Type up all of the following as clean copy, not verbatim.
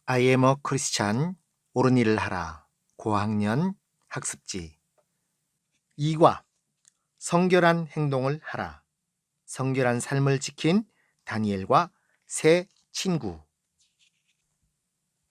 I am a Christian. 옳은 일을 하라. 고학년 학습지. 2과 성결한 행동을 하라. 성결한 삶을 지킨 다니엘과 새 친구.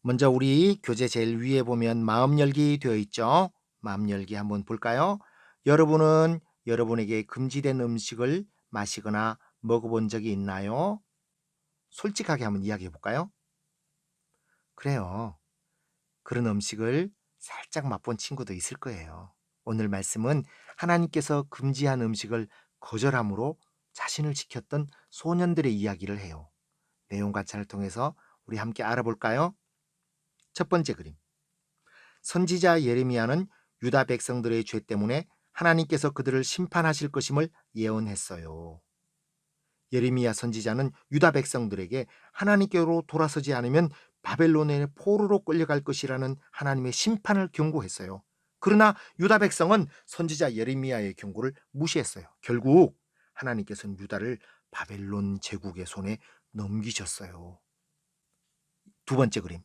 먼저 우리 교재 제일 위에 보면 마음 열기 되어 있죠. 마음 열기 한번 볼까요? 여러분은 여러분에게 금지된 음식을 마시거나 먹어본 적이 있나요? 솔직하게 한번 이야기해 볼까요? 그래요. 그런 음식을 살짝 맛본 친구도 있을 거예요. 오늘 말씀은 하나님께서 금지한 음식을 거절함으로 자신을 지켰던 소년들의 이야기를 해요. 내용 관찰을 통해서 우리 함께 알아볼까요? 첫 번째 그림. 선지자 예레미야는 유다 백성들의 죄 때문에 하나님께서 그들을 심판하실 것임을 예언했어요. 예레미야 선지자는 유다 백성들에게 하나님께로 돌아서지 않으면 바벨론의 포로로 끌려갈 것이라는 하나님의 심판을 경고했어요. 그러나 유다 백성은 선지자 예레미야의 경고를 무시했어요. 결국 하나님께서는 유다를 바벨론 제국의 손에 넘기셨어요. 두 번째 그림.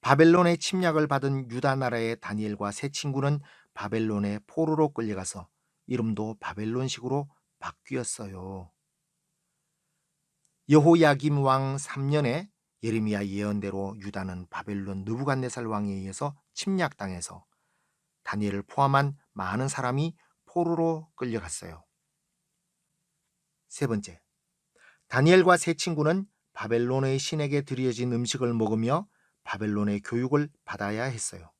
바벨론의 침략을 받은 유다 나라의 다니엘과 세 친구는 바벨론의 포로로 끌려가서 이름도 바벨론식으로 바뀌었어요. 여호야김 왕 3년에 예레미야 예언대로 유다는 바벨론 느부갓네살 왕에 의해서 침략당해서 다니엘을 포함한 많은 사람이 포로로 끌려갔어요. 세 번째, 다니엘과 세 친구는 바벨론의 신에게 드려진 음식을 먹으며 바벨론의 교육을 받아야 했어요.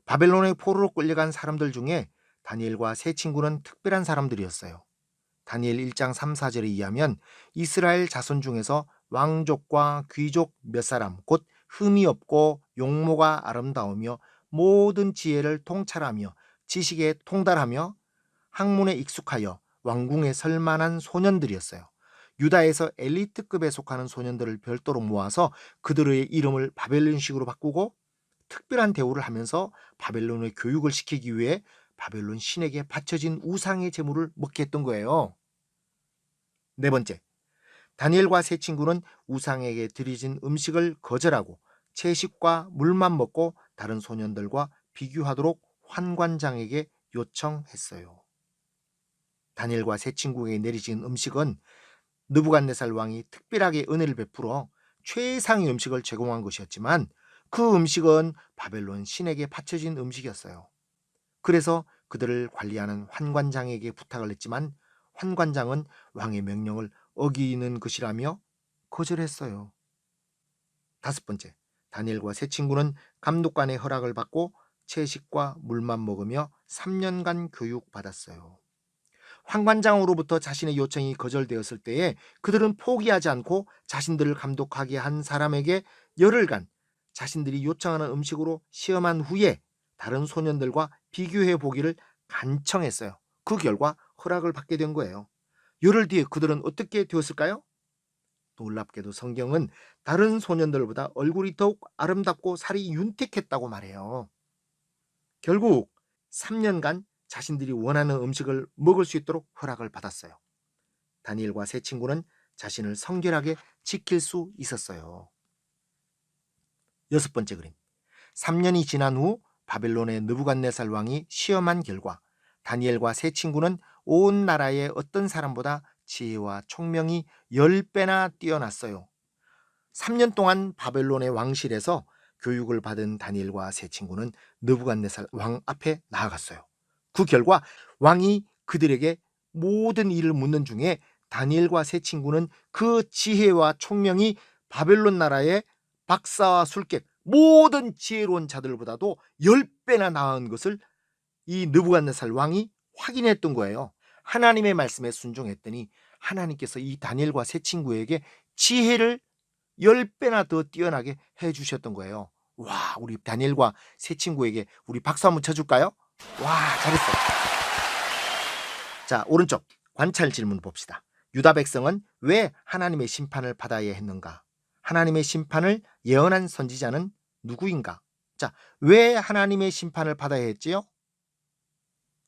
바벨론의 포로로 끌려간 사람들 중에 다니엘과 세 친구는 특별한 사람들이었어요. 다니엘 1장 3, 4절에 의하면 이스라엘 자손 중에서 왕족과 귀족 몇 사람 곧 흠이 없고 용모가 아름다우며 모든 지혜를 통찰하며 지식에 통달하며 학문에 익숙하여 왕궁에 설 만한 소년들이었어요. 유다에서 엘리트급에 속하는 소년들을 별도로 모아서 그들의 이름을 바벨론식으로 바꾸고 특별한 대우를 하면서 바벨론의 교육을 시키기 위해 바벨론 신에게 바쳐진 우상의 제물을 먹게 했던 거예요. 네 번째, 다니엘과 세 친구는 우상에게 드려진 음식을 거절하고 채식과 물만 먹고 다른 소년들과 비교하도록 환관장에게 요청했어요. 다니엘과 세 친구에게 내리진 음식은 느부갓네살 왕이 특별하게 은혜를 베풀어 최상의 음식을 제공한 것이었지만 그 음식은 바벨론 신에게 바쳐진 음식이었어요. 그래서 그들을 관리하는 환관장에게 부탁을 했지만 환관장은 왕의 명령을 어기는 것이라며 거절했어요. 다섯 번째, 다니엘과 세 친구는 감독관의 허락을 받고 채식과 물만 먹으며 3년간 교육받았어요. 환관장으로부터 자신의 요청이 거절되었을 때에 그들은 포기하지 않고 자신들을 감독하게 한 사람에게 열흘간 자신들이 요청하는 음식으로 시험한 후에 다른 소년들과 비교해 보기를 간청했어요. 그 결과 허락을 받게 된 거예요. 열흘 뒤에 그들은 어떻게 되었을까요? 놀랍게도 성경은 다른 소년들보다 얼굴이 더욱 아름답고 살이 윤택했다고 말해요. 결국 3년간 자신들이 원하는 음식을 먹을 수 있도록 허락을 받았어요. 다니엘과 세 친구는 자신을 성결하게 지킬 수 있었어요. 여섯 번째 그림. 3년이 지난 후 바벨론의 느부갓네살 왕이 시험한 결과 다니엘과 세 친구는 온 나라의 어떤 사람보다 지혜와 총명이 10배나 뛰어났어요. 3년 동안 바벨론의 왕실에서 교육을 받은 다니엘과 세 친구는 느부갓네살 왕 앞에 나아갔어요. 그 결과 왕이 그들에게 모든 일을 묻는 중에 다니엘과 세 친구는 그 지혜와 총명이 바벨론 나라의 박사와 술객 모든 지혜로운 자들보다도 10배나 나은 것을 이 느부갓네살 왕이 확인했던 거예요. 하나님의 말씀에 순종했더니 하나님께서 이 다니엘과 세 친구에게 지혜를 10배나 더 뛰어나게 해주셨던 거예요. 와, 우리 다니엘과 세 친구에게 우리 박수 한번 쳐줄까요? 와, 잘했어. 자, 오른쪽 관찰 질문 봅시다. 유다 백성은 왜 하나님의 심판을 받아야 했는가? 하나님의 심판을 예언한 선지자는 누구인가? 자, 왜 하나님의 심판을 받아야 했지요?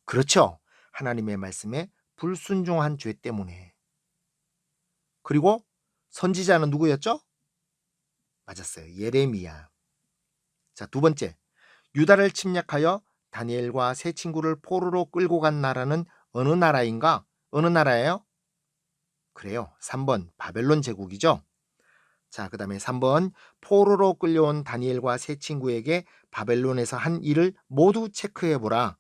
그렇죠. 하나님의 말씀에 불순종한 죄 때문에. 그리고 선지자는 누구였죠? 맞았어요. 예레미야. 자, 두 번째. 유다를 침략하여 다니엘과 세 친구를 포로로 끌고 간 나라는 어느 나라인가? 어느 나라예요? 그래요. 3번 바벨론 제국이죠. 자, 그 다음에 3번 포로로 끌려온 다니엘과 세 친구에게 바벨론에서 한 일을 모두 체크해보라.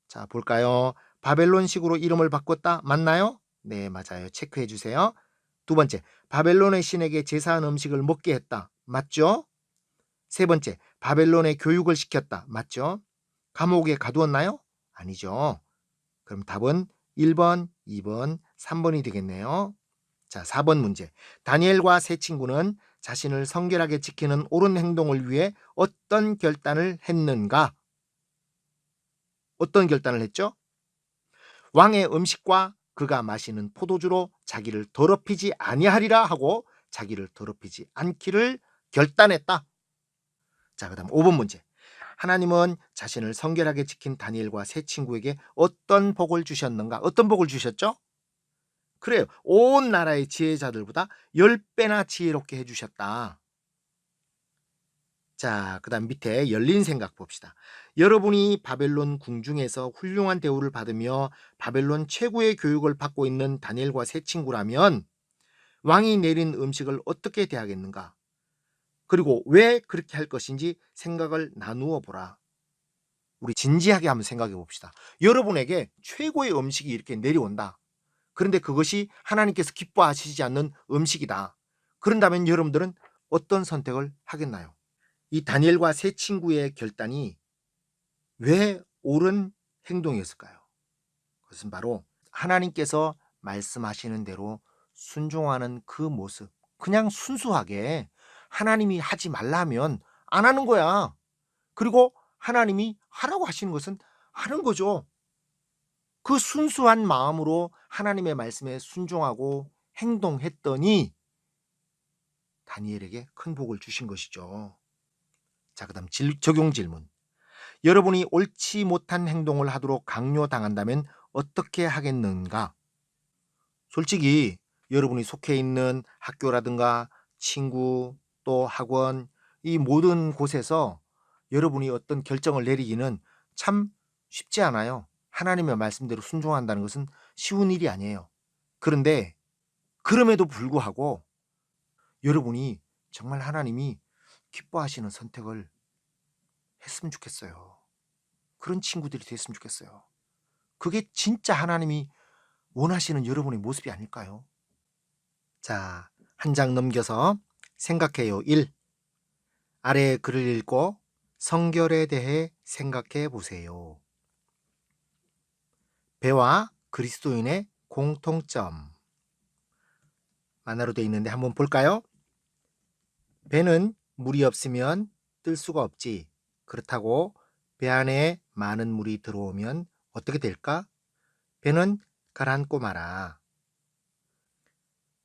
자, 볼까요? 바벨론식으로 이름을 바꿨다. 맞나요? 네, 맞아요. 체크해 주세요. 두 번째, 바벨론의 신에게 제사한 음식을 먹게 했다. 맞죠? 세 번째, 바벨론의 교육을 시켰다. 맞죠? 감옥에 가두었나요? 아니죠. 그럼 답은 1번, 2번, 3번이 되겠네요. 자, 4번 문제. 다니엘과 세 친구는 자신을 성결하게 지키는 옳은 행동을 위해 어떤 결단을 했는가? 어떤 결단을 했죠? 왕의 음식과 그가 마시는 포도주로 자기를 더럽히지 아니하리라 하고 자기를 더럽히지 않기를 결단했다. 자, 그다음 5번 문제. 하나님은 자신을 성결하게 지킨 다니엘과 세 친구에게 어떤 복을 주셨는가? 어떤 복을 주셨죠? 그래요. 온 나라의 지혜자들보다 10배나 지혜롭게 해주셨다. 자, 그다음 밑에 열린 생각 봅시다. 여러분이 바벨론 궁중에서 훌륭한 대우를 받으며 바벨론 최고의 교육을 받고 있는 다니엘과 세 친구라면 왕이 내린 음식을 어떻게 대하겠는가? 그리고 왜 그렇게 할 것인지 생각을 나누어 보라. 우리 진지하게 한번 생각해 봅시다. 여러분에게 최고의 음식이 이렇게 내려온다. 그런데 그것이 하나님께서 기뻐하시지 않는 음식이다. 그런다면 여러분들은 어떤 선택을 하겠나요? 이 다니엘과 세 친구의 결단이 왜 옳은 행동이었을까요? 그것은 바로 하나님께서 말씀하시는 대로 순종하는 그 모습. 그냥 순수하게 하나님이 하지 말라면 안 하는 거야. 그리고 하나님이 하라고 하시는 것은 하는 거죠. 그 순수한 마음으로 하나님의 말씀에 순종하고 행동했더니 다니엘에게 큰 복을 주신 것이죠. 자, 그다음 적용 질문. 여러분이 옳지 못한 행동을 하도록 강요당한다면 어떻게 하겠는가? 솔직히 여러분이 속해 있는 학교라든가 친구 또 학원 이 모든 곳에서 여러분이 어떤 결정을 내리기는 참 쉽지 않아요. 하나님의 말씀대로 순종한다는 것은 쉬운 일이 아니에요. 그런데 그럼에도 불구하고 여러분이 정말 하나님이 기뻐하시는 선택을 했으면 좋겠어요. 그런 친구들이 됐으면 좋겠어요. 그게 진짜 하나님이 원하시는 여러분의 모습이 아닐까요? 자, 한 장 넘겨서 생각해요. 1. 아래의 글을 읽고 성결에 대해 생각해 보세요. 배와 그리스도인의 공통점. 만화로 되어 있는데 한번 볼까요? 배는 물이 없으면 뜰 수가 없지. 그렇다고 배 안에 많은 물이 들어오면 어떻게 될까? 배는 가라앉고 말아.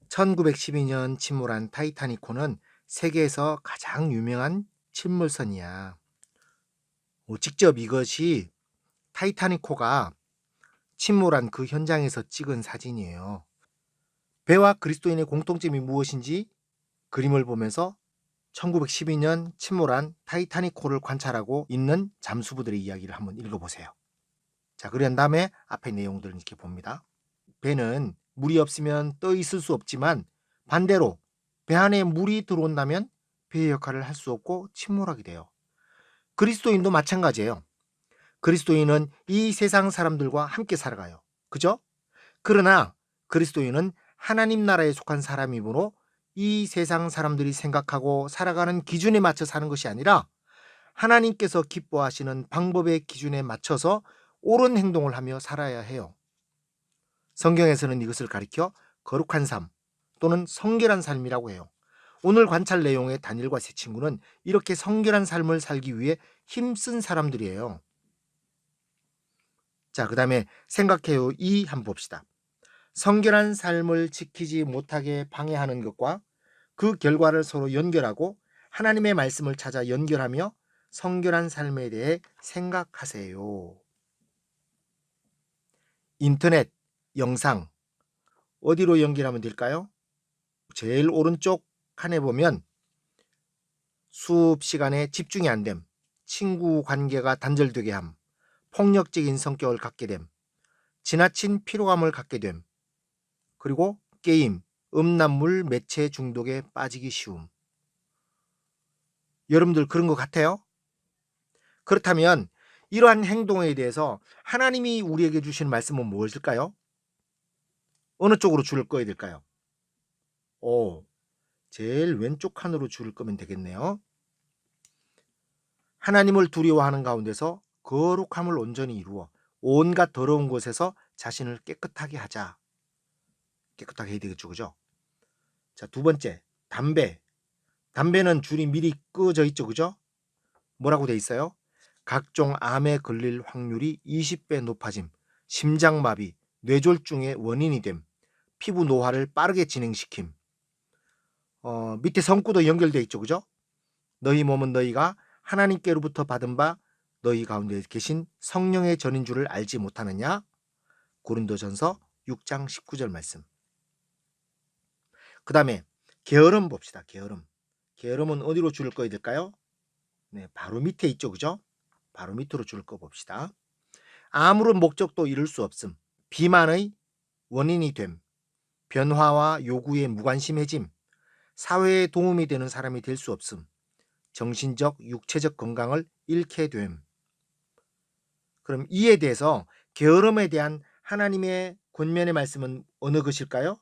1912년 침몰한 타이타닉호는 세계에서 가장 유명한 침몰선이야. 직접 이것이 타이타닉호가 침몰한 그 현장에서 찍은 사진이에요. 배와 그리스도인의 공통점이 무엇인지 그림을 보면서 1912년 침몰한 타이타닉호를 관찰하고 있는 잠수부들의 이야기를 한번 읽어보세요. 자, 그런 다음에 앞에 내용들을 이렇게 봅니다. 배는 물이 없으면 떠 있을 수 없지만 반대로 배 안에 물이 들어온다면 배의 역할을 할 수 없고 침몰하게 돼요. 그리스도인도 마찬가지예요. 그리스도인은 이 세상 사람들과 함께 살아가요. 그죠? 그러나 그리스도인은 하나님 나라에 속한 사람이므로 이 세상 사람들이 생각하고 살아가는 기준에 맞춰 사는 것이 아니라 하나님께서 기뻐하시는 방법의 기준에 맞춰서 옳은 행동을 하며 살아야 해요. 성경에서는 이것을 가리켜 거룩한 삶 또는 성결한 삶이라고 해요. 오늘 관찰 내용의 다니엘과 세 친구는 이렇게 성결한 삶을 살기 위해 힘쓴 사람들이에요. 자, 그 다음에 생각해요. 2 한번 봅시다. 성결한 삶을 지키지 못하게 방해하는 것과 그 결과를 서로 연결하고 하나님의 말씀을 찾아 연결하며 성결한 삶에 대해 생각하세요. 인터넷, 영상 어디로 연결하면 될까요? 제일 오른쪽 칸에 보면 수업 시간에 집중이 안 됨, 친구 관계가 단절되게 함, 폭력적인 성격을 갖게 됨, 지나친 피로감을 갖게 됨, 그리고 게임, 음란물 매체 중독에 빠지기 쉬움. 여러분들 그런 것 같아요? 그렇다면 이러한 행동에 대해서 하나님이 우리에게 주신 말씀은 무엇일까요? 어느 쪽으로 줄을 꺼야 될까요? 오, 제일 왼쪽 칸으로 줄을 끄면 되겠네요. 하나님을 두려워하는 가운데서 거룩함을 온전히 이루어 온갖 더러운 곳에서 자신을 깨끗하게 하자. 깨끗하게 해야 되겠죠, 그죠? 자, 두 번째, 담배. 담배는 줄이 미리 끄져 있죠, 그죠? 뭐라고 돼 있어요? 각종 암에 걸릴 확률이 20배 높아짐, 심장마비, 뇌졸중의 원인이 됨, 피부 노화를 빠르게 진행시킴. 밑에 성구도 연결돼 있죠, 그죠? 너희 몸은 너희가 하나님께로부터 받은 바 너희 가운데 계신 성령의 전인 줄을 알지 못하느냐? 고린도전서 6장 19절 말씀. 그 다음에 게으름 봅시다. 게으름. 게으름은 어디로 줄을 꺼야 될까요? 네, 바로 밑에 있죠, 그죠? 바로 밑으로 줄을 꺼 봅시다. 아무런 목적도 이룰 수 없음, 비만의 원인이 됨, 변화와 요구에 무관심해짐, 사회에 도움이 되는 사람이 될 수 없음, 정신적, 육체적 건강을 잃게 됨. 그럼 이에 대해서 게으름에 대한 하나님의 권면의 말씀은 어느 것일까요?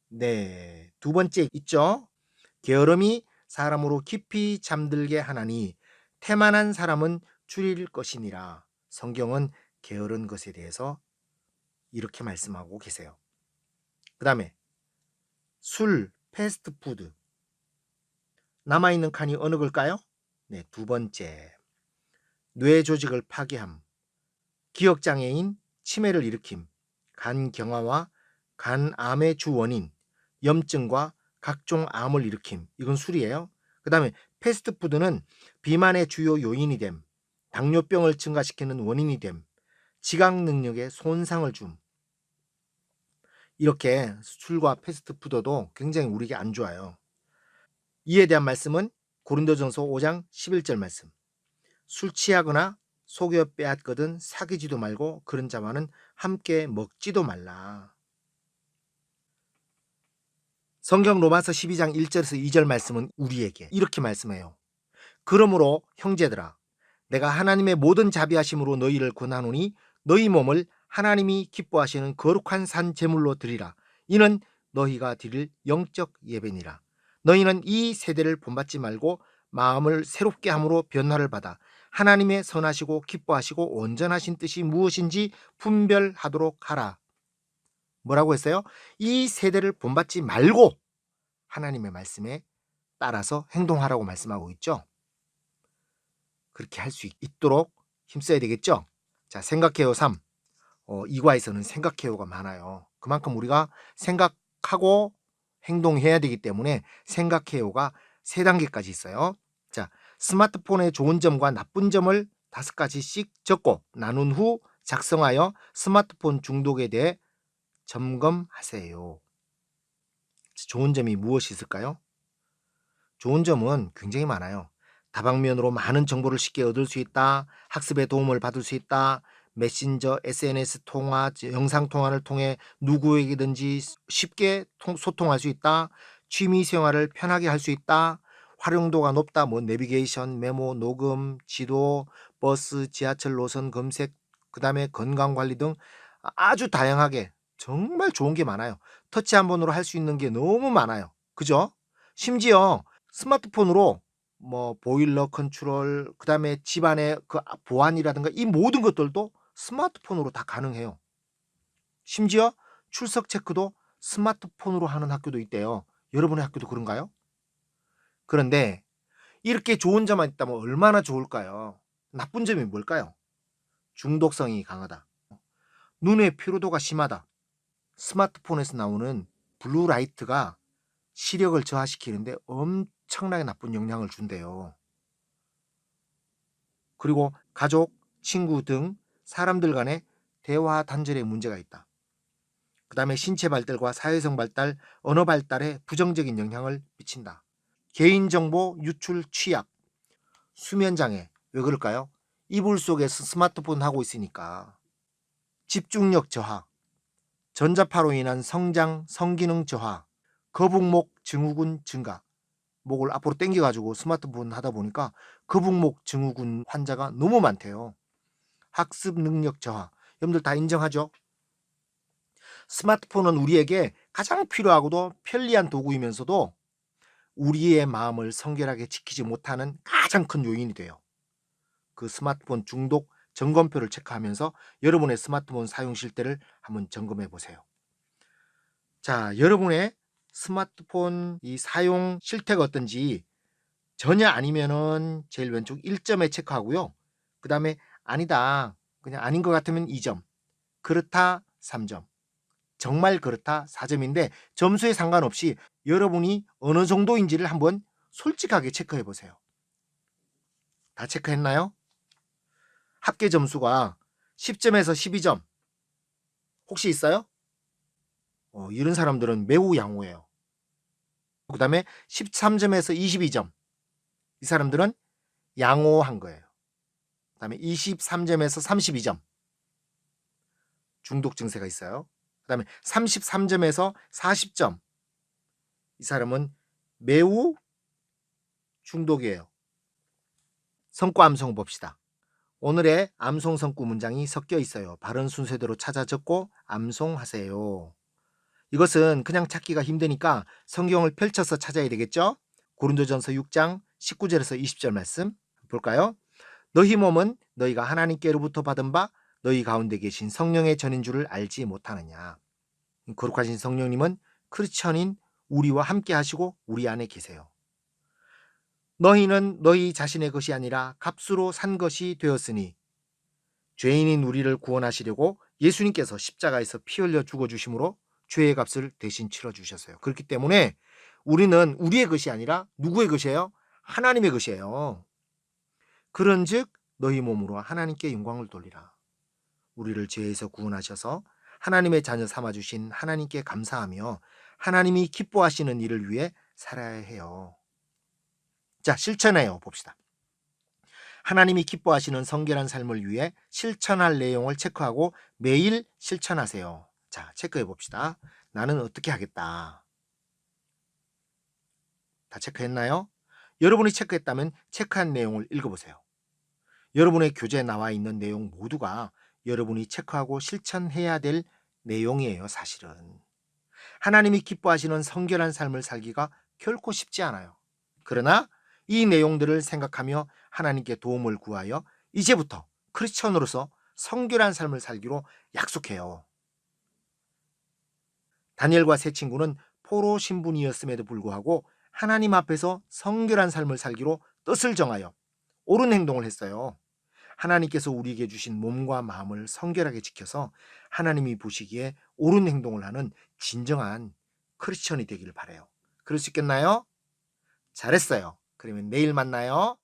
네, 두 번째 있죠. 게으름이 사람으로 깊이 잠들게 하나니 태만한 사람은 줄일 것이니라. 성경은 게으른 것에 대해서 이렇게 말씀하고 계세요. 그 다음에 술, 패스트푸드. 남아있는 칸이 어느 걸까요? 네, 두 번째. 뇌 조직을 파괴함, 기억장애인, 치매를 일으킴, 간경화와 간암의 주 원인, 염증과 각종 암을 일으킴. 이건 술이에요. 그 다음에 패스트푸드는 비만의 주요 요인이 됨, 당뇨병을 증가시키는 원인이 됨, 지각 능력에 손상을 줌. 이렇게 술과 패스트푸드도 굉장히 우리에게 안 좋아요. 이에 대한 말씀은 고린도전서 5장 11절 말씀. 술 취하거나 속여 빼앗거든 사귀지도 말고 그런 자와는 함께 먹지도 말라. 성경 로마서 12장 1절에서 2절 말씀은 우리에게 이렇게 말씀해요. 그러므로 형제들아, 내가 하나님의 모든 자비하심으로 너희를 권하노니 너희 몸을 하나님이 기뻐하시는 거룩한 산 제물로 드리라. 이는 너희가 드릴 영적 예배니라. 너희는 이 세대를 본받지 말고 마음을 새롭게 함으로 변화를 받아 하나님의 선하시고 기뻐하시고 온전하신 뜻이 무엇인지 분별하도록 하라. 뭐라고 했어요? 이 세대를 본받지 말고 하나님의 말씀에 따라서 행동하라고 말씀하고 있죠. 그렇게 할 수 있도록 힘써야 되겠죠. 자, 생각해요 3. 이과에서는 생각해요가 많아요. 그만큼 우리가 생각하고 행동해야 되기 때문에 생각해요가 3단계까지 있어요. 자, 스마트폰의 좋은 점과 나쁜 점을 5가지씩 적고 나눈 후 작성하여 스마트폰 중독에 대해 점검하세요. 좋은 점이 무엇이 있을까요? 좋은 점은 굉장히 많아요. 다방면으로 많은 정보를 쉽게 얻을 수 있다. 학습에 도움을 받을 수 있다. 메신저, SNS 통화, 영상 통화를 통해 누구에게든지 쉽게 소통할 수 있다. 취미 생활을 편하게 할 수 있다. 활용도가 높다. 내비게이션, 메모, 녹음, 지도, 버스, 지하철 노선 검색, 그다음에 건강 관리 등 아주 다양하게 정말 좋은 게 많아요. 터치 한 번으로 할 수 있는 게 너무 많아요. 그죠? 심지어 스마트폰으로 보일러 컨트롤, 그다음에 집안의 그 보안이라든가 이 모든 것들도 스마트폰으로 다 가능해요. 심지어 출석 체크도 스마트폰으로 하는 학교도 있대요. 여러분의 학교도 그런가요? 그런데 이렇게 좋은 점만 있다면 얼마나 좋을까요? 나쁜 점이 뭘까요? 중독성이 강하다. 눈의 피로도가 심하다. 스마트폰에서 나오는 블루라이트가 시력을 저하시키는데 엄청나게 나쁜 영향을 준대요. 그리고 가족, 친구 등 사람들 간의 대화 단절에 문제가 있다. 그 다음에 신체 발달과 사회성 발달, 언어 발달에 부정적인 영향을 미친다. 개인정보 유출 취약, 수면장애. 왜 그럴까요? 이불 속에서 스마트폰 하고 있으니까. 집중력 저하, 전자파로 인한 성장, 성기능 저하, 거북목 증후군 증가. 목을 앞으로 당겨가지고 스마트폰 하다 보니까 거북목 증후군 환자가 너무 많대요. 학습 능력 저하. 여러분들 다 인정하죠? 스마트폰은 우리에게 가장 필요하고도 편리한 도구이면서도 우리의 마음을 성결하게 지키지 못하는 가장 큰 요인이 돼요. 그 스마트폰 중독 점검표를 체크하면서 여러분의 스마트폰 사용 실태를 한번 점검해 보세요. 자, 여러분의 스마트폰 이 사용 실태가 어떤지 전혀 아니면은 제일 왼쪽 1점에 체크하고요. 그 다음에 아니다, 그냥 아닌 것 같으면 2점, 그렇다 3점, 정말 그렇다 4점인데 점수에 상관없이 여러분이 어느 정도인지를 한번 솔직하게 체크해 보세요. 다 체크했나요? 합계 점수가 10점에서 12점 혹시 있어요? 이런 사람들은 매우 양호해요. 그 다음에 13점에서 22점, 이 사람들은 양호한 거예요. 그 다음에 23점에서 32점, 중독 증세가 있어요. 그 다음에 33점에서 40점, 이 사람은 매우 중독이에요. 성과 암송 봅시다. 오늘의 암송 성구 문장이 섞여 있어요. 바른 순서대로 찾아 적고 암송하세요. 이것은 그냥 찾기가 힘드니까 성경을 펼쳐서 찾아야 되겠죠? 고린도전서 6장 19절에서 20절 말씀 볼까요? 너희 몸은 너희가 하나님께로부터 받은 바 너희 가운데 계신 성령의 전인 줄을 알지 못하느냐. 거룩하신 성령님은 크리스천인 우리와 함께 하시고 우리 안에 계세요. 너희는 너희 자신의 것이 아니라 값으로 산 것이 되었으니 죄인인 우리를 구원하시려고 예수님께서 십자가에서 피 흘려 죽어주심으로 죄의 값을 대신 치러주셨어요. 그렇기 때문에 우리는 우리의 것이 아니라 누구의 것이에요? 하나님의 것이에요. 그런즉 너희 몸으로 하나님께 영광을 돌리라. 우리를 죄에서 구원하셔서 하나님의 자녀 삼아주신 하나님께 감사하며 하나님이 기뻐하시는 일을 위해 살아야 해요. 자, 실천해요. 봅시다. 하나님이 기뻐하시는 성결한 삶을 위해 실천할 내용을 체크하고 매일 실천하세요. 자, 체크해 봅시다. 나는 어떻게 하겠다. 다 체크했나요? 여러분이 체크했다면 체크한 내용을 읽어보세요. 여러분의 교재에 나와 있는 내용 모두가 여러분이 체크하고 실천해야 될 내용이에요, 사실은. 하나님이 기뻐하시는 성결한 삶을 살기가 결코 쉽지 않아요. 그러나 이 내용들을 생각하며 하나님께 도움을 구하여 이제부터 크리스천으로서 성결한 삶을 살기로 약속해요. 다니엘과 세 친구는 포로 신분이었음에도 불구하고 하나님 앞에서 성결한 삶을 살기로 뜻을 정하여 옳은 행동을 했어요. 하나님께서 우리에게 주신 몸과 마음을 성결하게 지켜서 하나님이 보시기에 옳은 행동을 하는 진정한 크리스천이 되기를 바라요. 그럴 수 있겠나요? 잘했어요. 그러면 내일 만나요.